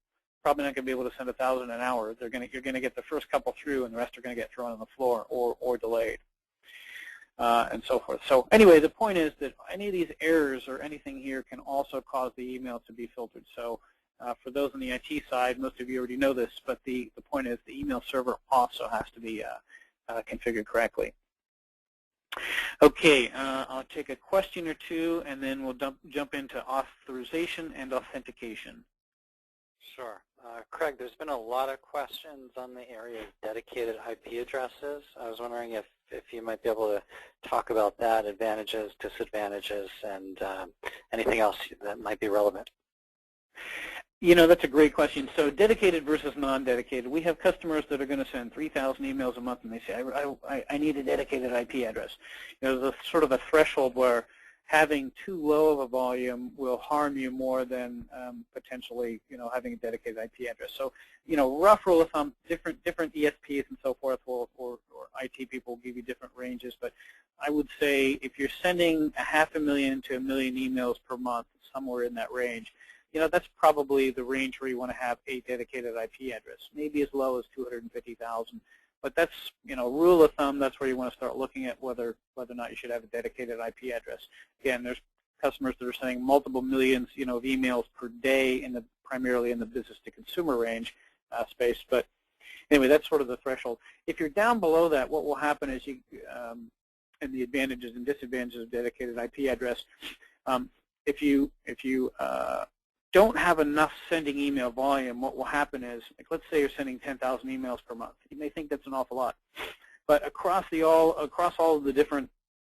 probably not going to be able to send 1,000 an hour. You're going to get the first couple through, and the rest are going to get thrown on the floor or delayed. And so forth. So anyway, the point is that any of these errors or anything here can also cause the email to be filtered. So for those on the IT side, most of you already know this, but the point is the email server also has to be configured correctly. Okay, I'll take a question or two, and then we'll jump into authorization and authentication. Sure. Craig, there's been a lot of questions on the area of dedicated IP addresses. I was wondering if you might be able to talk about that, advantages, disadvantages, and anything else that might be relevant. That's a great question. So dedicated versus non-dedicated. We have customers that are going to send 3,000 emails a month, and they say, I need a dedicated IP address. There's a sort of a threshold where having too low of a volume will harm you more than potentially, having a dedicated IP address. So, rough rule of thumb, different ESPs and so forth or IT people will give you different ranges. But I would say if you're sending 500,000 to 1 million emails per month, somewhere in that range, that's probably the range where you want to have a dedicated IP address, maybe as low as 250,000. But that's, rule of thumb, that's where you want to start looking at whether or not you should have a dedicated IP address. Again, there's customers that are sending multiple millions, of emails per day primarily in the business-to-consumer range space. But anyway, that's sort of the threshold. If you're down below that, what will happen is and the advantages and disadvantages of dedicated IP address, if you don't have enough sending email volume, what will happen is, let's say you're sending 10,000 emails per month. You may think that's an awful lot, but across all of the different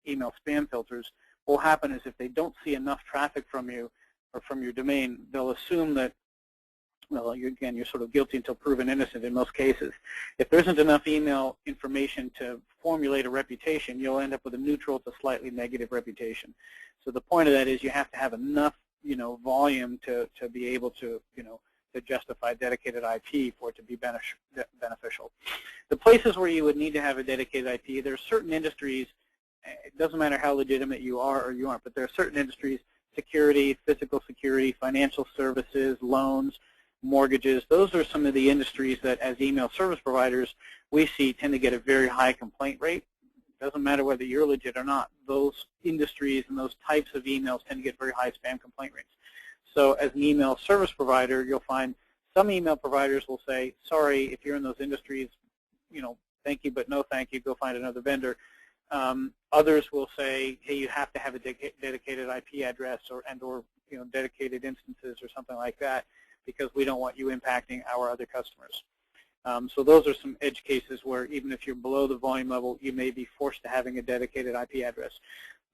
email spam filters, what will happen is if they don't see enough traffic from you or from your domain, they'll assume that, well, you're sort of guilty until proven innocent in most cases. If there isn't enough email information to formulate a reputation, you'll end up with a neutral to slightly negative reputation. So the point of that is you have to have enough volume to be able to, to justify dedicated IP for it to be beneficial. The places where you would need to have a dedicated IP, there are certain industries, it doesn't matter how legitimate you are or you aren't, but there are certain industries, security, physical security, financial services, loans, mortgages. Those are some of the industries that as email service providers we see tend to get a very high complaint rate. Doesn't matter whether you're legit or not. Those industries and those types of emails tend to get very high spam complaint rates. So as an email service provider, you'll find some email providers will say, sorry, if you're in those industries, thank you, but no thank you, go find another vendor. Others will say, hey, you have to have a dedicated IP address or dedicated instances or something like that because we don't want you impacting our other customers. So those are some edge cases where even if you're below the volume level, you may be forced to having a dedicated IP address.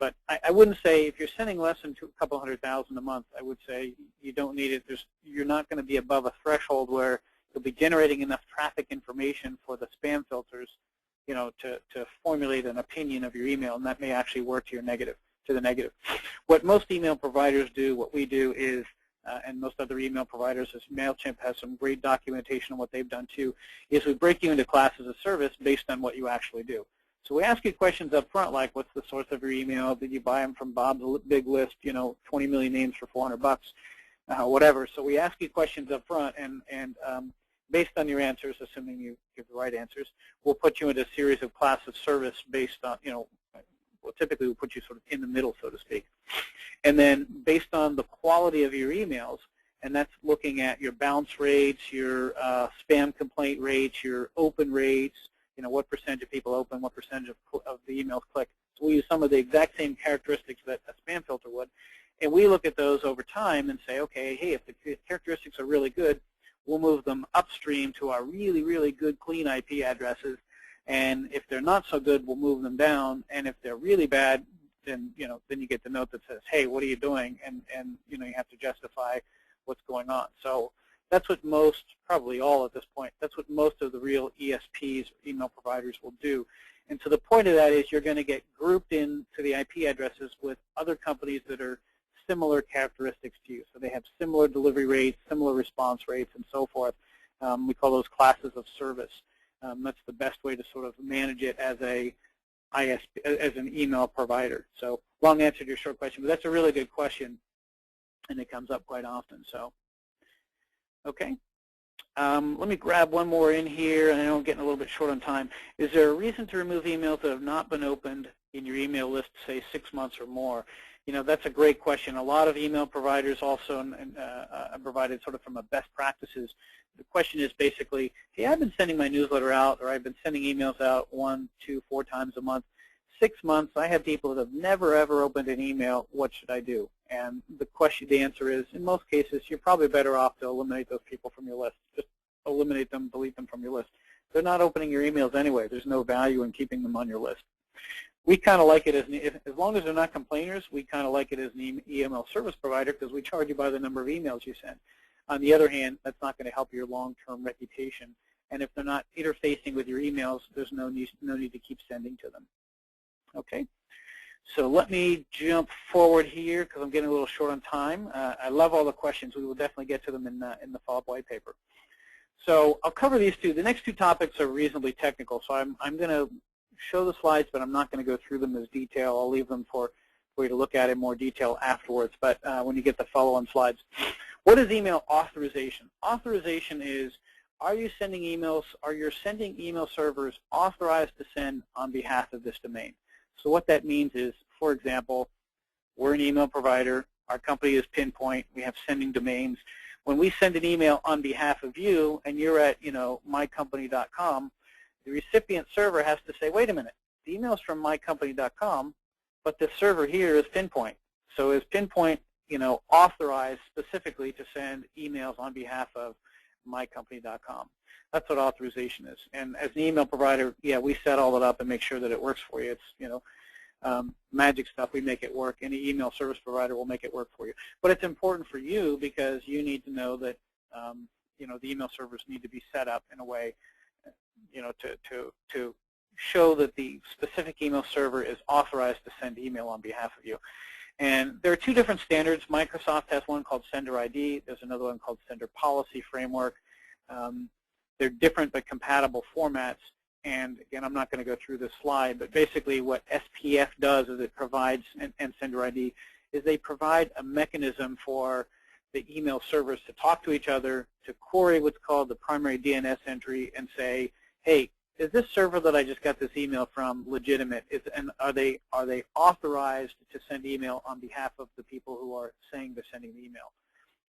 But I wouldn't say if you're sending less than a couple 100,000 a month, I would say you don't need it. You're not going to be above a threshold where you'll be generating enough traffic information for the spam filters, to formulate an opinion of your email, and that may actually work to the negative. What most email providers do, what we do is, and most other email providers, as MailChimp has some great documentation on what they've done too, is we break you into classes of service based on what you actually do. So we ask you questions up front like, what's the source of your email? Did you buy them from Bob's Big List, 20 million names for 400 bucks, whatever. So we ask you questions up front, and based on your answers, assuming you give the right answers, we'll put you into a series of class of service based on, well, typically we'll put you sort of in the middle, so to speak. And then based on the quality of your emails, and that's looking at your bounce rates, your spam complaint rates, your open rates, what percentage of people open, what percentage of the emails click. So we use some of the exact same characteristics that a spam filter would. And we look at those over time and say, okay, hey, if the characteristics are really good, we'll move them upstream to our really, really good clean IP addresses. And if they're not so good, we'll move them down. And if they're really bad, then then you get the note that says, hey, what are you doing? And you have to justify what's going on. So that's what most, probably all at this point, that's what most of the real ESPs, email providers, will do. And so the point of that is you're going to get grouped into the IP addresses with other companies that are similar characteristics to you. So they have similar delivery rates, similar response rates, and so forth. We call those classes of service. That's the best way to sort of manage it as an email provider. So long answer to your short question, but that's a really good question, and it comes up quite often. So, okay. Let me grab one more in here, and I know I'm getting a little bit short on time. Is there a reason to remove emails that have not been opened in your email list, say 6 months or more? You know, that's a great question. A lot of email providers also provided sort of from a best practices. The question is basically, hey, I've been sending my newsletter out, or I've been sending emails out 1, 2, 4 times a month. 6 months, I have people that have never, ever opened an email. What should I do? And the answer is, in most cases, you're probably better off to eliminate those people from your list. Just eliminate them, delete them from your list. They're not opening your emails anyway. There's no value in keeping them on your list. We kind of like it as long as they're not complainers, we kind of like it as an email service provider because we charge you by the number of emails you send. On the other hand, that's not going to help your long-term reputation. And if they're not interfacing with your emails, there's no need to keep sending to them. Okay, so let me jump forward here because I'm getting a little short on time. I love all the questions. We will definitely get to them in the follow-up white paper. So I'll cover these two. The next two topics are reasonably technical, so I'm going to show the slides, but I'm not going to go through them as detail. I'll leave them for you to look at in more detail afterwards, but when you get the follow-on slides. What is email authorization? Authorization is, are you sending emails, are your sending email servers authorized to send on behalf of this domain? So what that means is, for example, we're an email provider. Our company is Pinpoint. We have sending domains. When we send an email on behalf of you, and you're at, mycompany.com, the recipient server has to say, wait a minute, the email's from mycompany.com, but the server here is Pinpoint. So is Pinpoint, authorized specifically to send emails on behalf of mycompany.com? That's what authorization is. And as an email provider, yeah, we set all that up and make sure that it works for you. It's, magic stuff. We make it work. Any email service provider will make it work for you. But it's important for you because you need to know that, the email servers need to be set up in a way, to show that the specific email server is authorized to send email on behalf of you. And there are two different standards. Microsoft has one called Sender ID. There's another one called Sender Policy Framework. They're different but compatible formats. And again, I'm not going to go through this slide, but basically what SPF does is it provides, and Sender ID, is they provide a mechanism for the email servers to talk to each other, to query what's called the primary DNS entry and say, hey, is this server that I just got this email from legitimate? And are they authorized to send email on behalf of the people who are saying they're sending the email?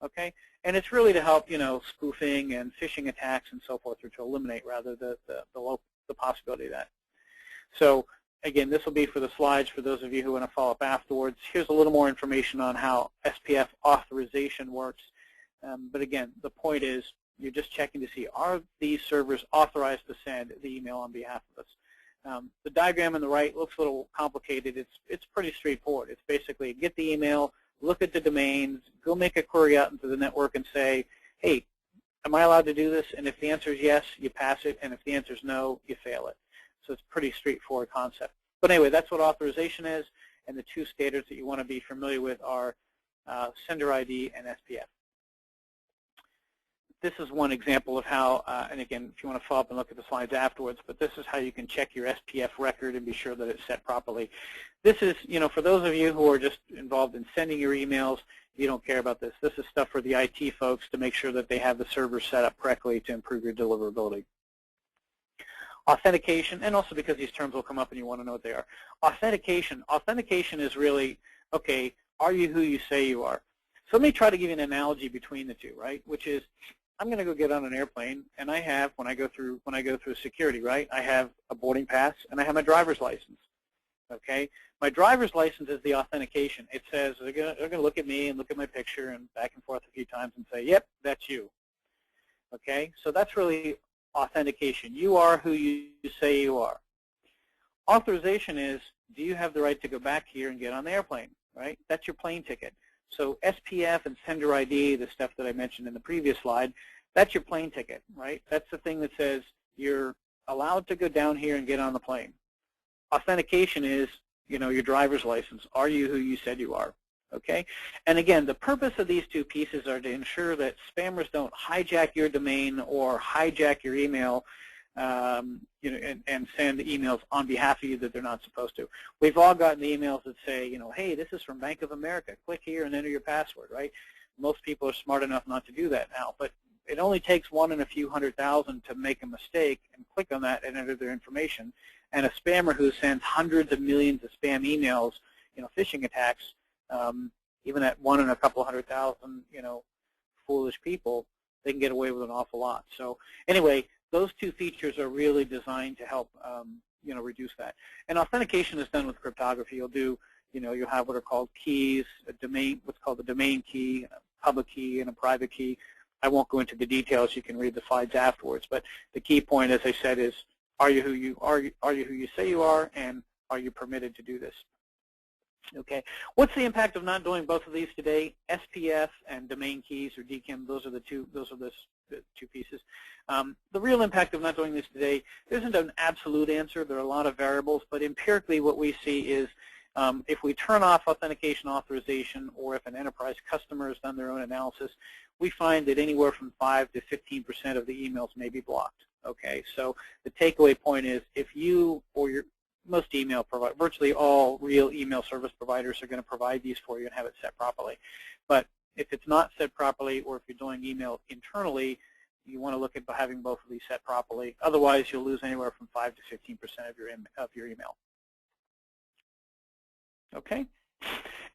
Okay, and it's really to help spoofing and phishing attacks and so forth, or to eliminate rather the possibility of that. So again, this will be for the slides for those of you who want to follow up afterwards. Here's a little more information on how SPF authorization works. But again, the point is you're just checking to see, are these servers authorized to send the email on behalf of us? The diagram on the right looks a little complicated. It's pretty straightforward. It's basically get the email, look at the domains, go make a query out into the network and say, hey, am I allowed to do this? And if the answer is yes, you pass it. And if the answer is no, you fail it. So it's a pretty straightforward concept. But anyway, that's what authorization is. And the two standards that you want to be familiar with are Sender ID and SPF. This is one example of how, and again, if you want to follow up and look at the slides afterwards, but this is how you can check your SPF record and be sure that it's set properly. This is, for those of you who are just involved in sending your emails, you don't care about this. This is stuff for the IT folks to make sure that they have the server set up correctly to improve your deliverability. Authentication, and also because these terms will come up and you want to know what they are. Authentication is really, okay, are you who you say you are? So let me try to give you an analogy between the two, right? Which is, I'm going to go get on an airplane, and I have, when I go through security, right, I have a boarding pass and I have my driver's license. Okay, my driver's license is the authentication. It says they're going to look at me and look at my picture and back and forth a few times and say, yep, that's you. Okay, so that's really authentication. You are who you say you are. Authorization is, do you have the right to go back here and get on the airplane, right? That's your plane ticket. So SPF and Sender ID, the stuff that I mentioned in the previous slide, that's your plane ticket, right? That's the thing that says you're allowed to go down here and get on the plane. Authentication is, your driver's license. Are you who you said you are? Okay? And again, the purpose of these two pieces are to ensure that spammers don't hijack your domain or hijack your email, and send emails on behalf of you that they're not supposed to. We've all gotten emails that say, hey, this is from Bank of America. Click here and enter your password, right? Most people are smart enough not to do that now, but it only takes 1 in a few 100,000 to make a mistake and click on that and enter their information. And a spammer who sends hundreds of millions of spam emails, phishing attacks, even at 1 in a couple 100,000, foolish people, they can get away with an awful lot. So anyway, those two features are really designed to help, reduce that. And authentication is done with cryptography. You'll have what are called keys, a domain, what's called the domain key, a public key, and a private key. I won't go into the details. You can read the slides afterwards. But the key point, as I said, is are you who you say you are, and are you permitted to do this? Okay. What's the impact of not doing both of these today? SPF and domain keys, or DKIM. Those are the two pieces. The real impact of not doing this today, there isn't an absolute answer. There are a lot of variables, but empirically, what we see is if we turn off authentication authorization, or if an enterprise customer has done their own analysis, we find that anywhere from 5 to 15% of the emails may be blocked. Okay, so the takeaway point is, if you or most email providers, virtually all real email service providers are going to provide these for you and have it set properly. But if it's not set properly, or if you're doing email internally, you want to look at having both of these set properly. Otherwise, you'll lose anywhere from 5 to 15% of your email. Okay.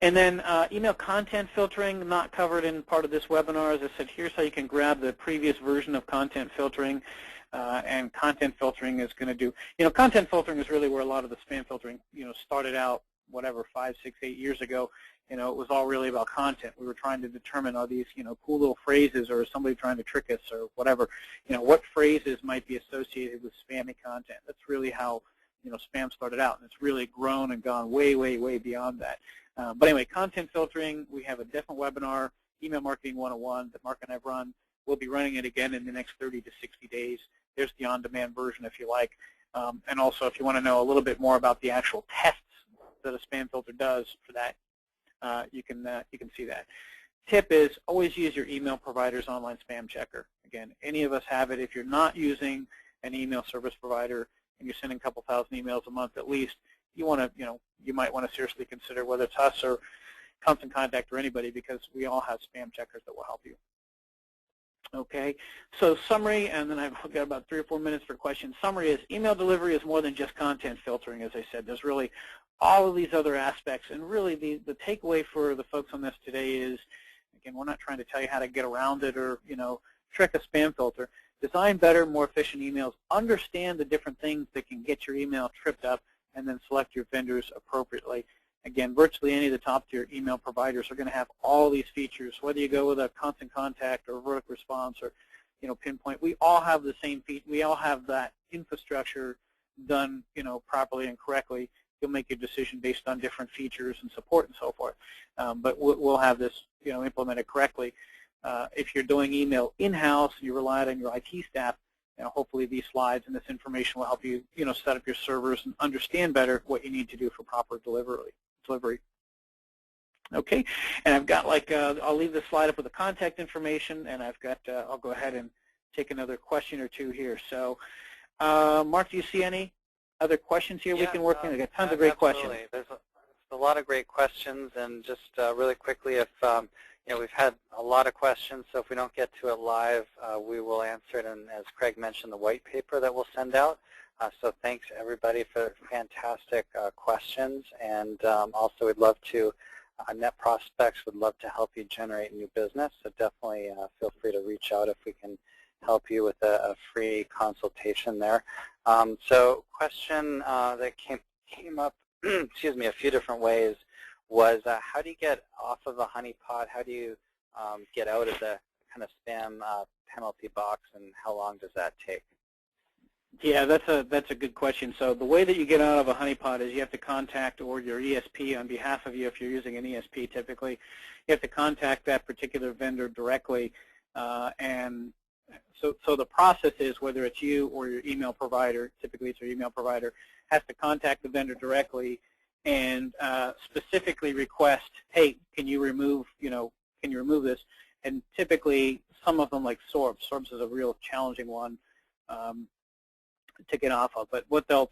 And then email content filtering, not covered in part of this webinar. As I said, here's how you can grab the previous version of content filtering. And content filtering is going to do, content filtering is really where a lot of the spam filtering, started out, whatever, 5, 6, 8 years ago. It was all really about content. We were trying to determine, are these, cool little phrases, or is somebody trying to trick us, or whatever. What phrases might be associated with spammy content. That's really how, spam started out, and it's really grown and gone way, way, way beyond that. But anyway, content filtering, we have a different webinar, Email Marketing 101, that Mark and I have run. We'll be running it again in the next 30 to 60 days. There's the on-demand version if you like. And also, if you want to know a little bit more about the actual tests that a spam filter does for that, you can see that. Tip is always use your email provider's online spam checker. Again, any of us have it. If you're not using an email service provider and you're sending a couple thousand emails a month at least, you might want to seriously consider whether it's us or Constant Contact or anybody, because we all have spam checkers that will help you. Okay, so summary, and then I've got about 3 or 4 minutes for questions. Summary is email delivery is more than just content filtering, as I said. There's really all of these other aspects, and really the takeaway for the folks on this today is, again, we're not trying to tell you how to get around it or, trick a spam filter. Design better, more efficient emails. Understand the different things that can get your email tripped up, and then select your vendors appropriately. Again, virtually any of the top-tier email providers are going to have all these features. Whether you go with a Constant Contact or Vertical Response or, Pinpoint, we all have the same feature. We all have that infrastructure done, properly and correctly. You'll make your decision based on different features and support and so forth. But we'll have this, implemented correctly. If you're doing email in-house, you rely on your IT staff. Hopefully these slides and this information will help you, set up your servers and understand better what you need to do for proper delivery. Okay, and I've got I'll leave this slide up with the contact information, and I've got, I'll go ahead and take another question or two here. So, Mark, do you see any other questions here we can work in? I've got tons of great questions. There's a lot of great questions, and just really quickly, if we've had a lot of questions, so if we don't get to it live, we will answer it, and as Craig mentioned, the white paper that we'll send out. So thanks, everybody, for fantastic questions, and also we'd love to, Net Prospects would love to help you generate new business, so definitely feel free to reach out if we can help you with a free consultation there. So question that came up, excuse me, a few different ways was how do you get off of a honeypot? How do you get out of the kind of spam penalty box, and how long does that take? Yeah, that's a good question. So the way that you get out of a honeypot is you have to contact, or your ESP on behalf of you, if you're using an ESP typically, you have to contact that particular vendor directly and So the process is, whether it's you or your email provider, typically it's your email provider, has to contact the vendor directly and specifically request, hey, can you remove this? And typically, some of them, like Sorbs is a real challenging one to get off of. But what they'll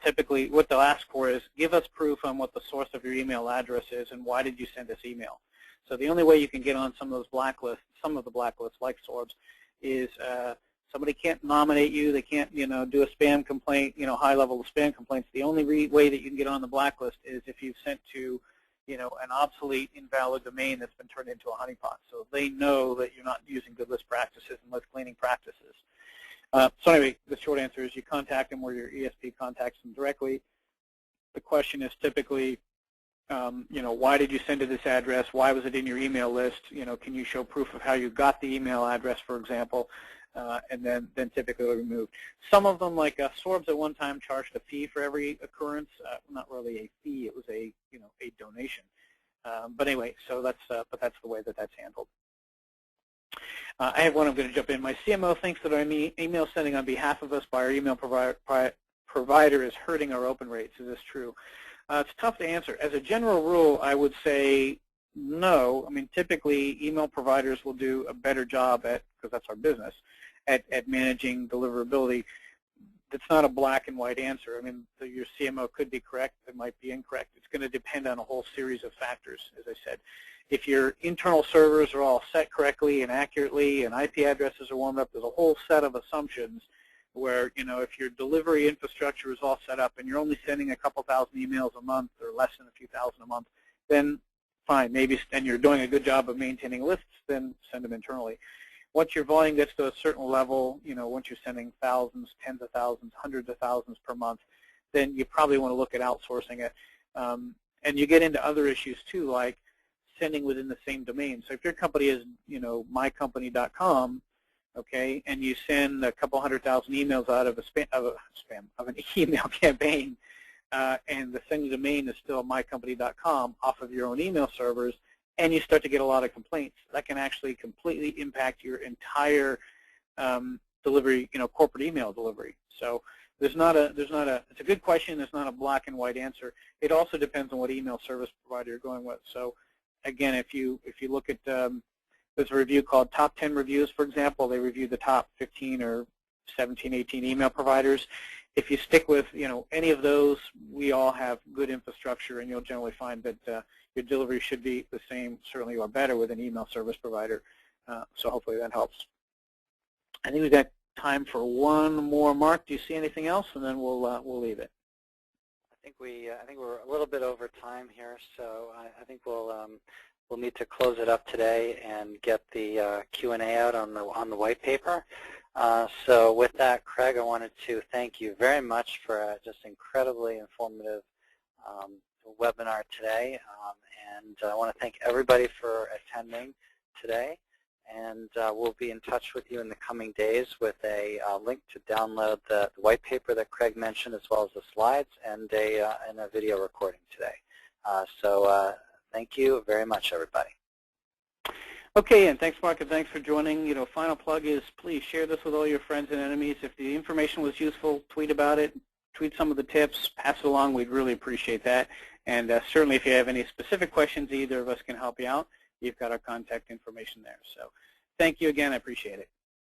ask for is, give us proof on what the source of your email address is and why did you send this email. So the only way you can get on some of those blacklists, some of the blacklists like Sorbs, is somebody can't nominate you. They can't, do a spam complaint, high level of spam complaints. The only way that you can get on the blacklist is if you've sent to, an obsolete, invalid domain that's been turned into a honeypot. So they know that you're not using good list practices and list cleaning practices. So anyway, the short answer is you contact them or your ESP contacts them directly. The question is typically, why did you send to this address? Why was it in your email list? Can you show proof of how you got the email address, for example? And then typically they're removed. Some of them, like Sorbs at one time, charged a fee for every occurrence. Not really a fee; it was a a donation. But anyway, so that's the way that that's handled. I have one I'm going to jump in. My CMO thinks that our email sending on behalf of us by our email provider is hurting our open rates. Is this true? It's tough to answer. As a general rule, I would say no. I mean, typically, email providers will do a better job because that's our business, at managing deliverability. It's not a black and white answer. I mean, your CMO could be correct. It might be incorrect. It's going to depend on a whole series of factors, as I said. If your internal servers are all set correctly and accurately and IP addresses are warmed up, there's a whole set of assumptions where, if your delivery infrastructure is all set up and you're only sending a couple thousand emails a month or less than a few thousand a month, then fine, maybe, and you're doing a good job of maintaining lists, then send them internally. Once your volume gets to a certain level, once you're sending thousands, tens of thousands, hundreds of thousands per month, then you probably want to look at outsourcing it. And you get into other issues too, like sending within the same domain. So if your company is, mycompany.com, okay, and you send a couple 100,000 emails out of an email campaign, and the sending domain is still mycompany.com off of your own email servers, and you start to get a lot of complaints, that can actually completely impact your entire delivery, corporate email delivery. So it's a good question. There's not a black and white answer. It also depends on what email service provider you're going with. So again, if you look at, there's a review called Top 10 Reviews, for example. They review the top 15 or 17, 18 email providers. If you stick with, any of those, we all have good infrastructure, and you'll generally find that your delivery should be the same, certainly, or better with an email service provider. So hopefully that helps. I think we've got time for one more. Mark, do you see anything else? And then we'll leave it. I think we're a little bit over time here, so I think we'll need to close it up today and get the Q&A out on the white paper. So with that, Craig, I wanted to thank you very much for a just incredibly informative webinar today, and I want to thank everybody for attending today, and we'll be in touch with you in the coming days with a link to download the white paper that Craig mentioned, as well as the slides, and a video recording today. So thank you very much, everybody. Okay, and thanks, Mark, and thanks for joining. Final plug is, please share this with all your friends and enemies. If the information was useful, tweet about it, tweet some of the tips, pass it along. We'd really appreciate that. And certainly if you have any specific questions, either of us can help you out. You've got our contact information there. So thank you again. I appreciate it.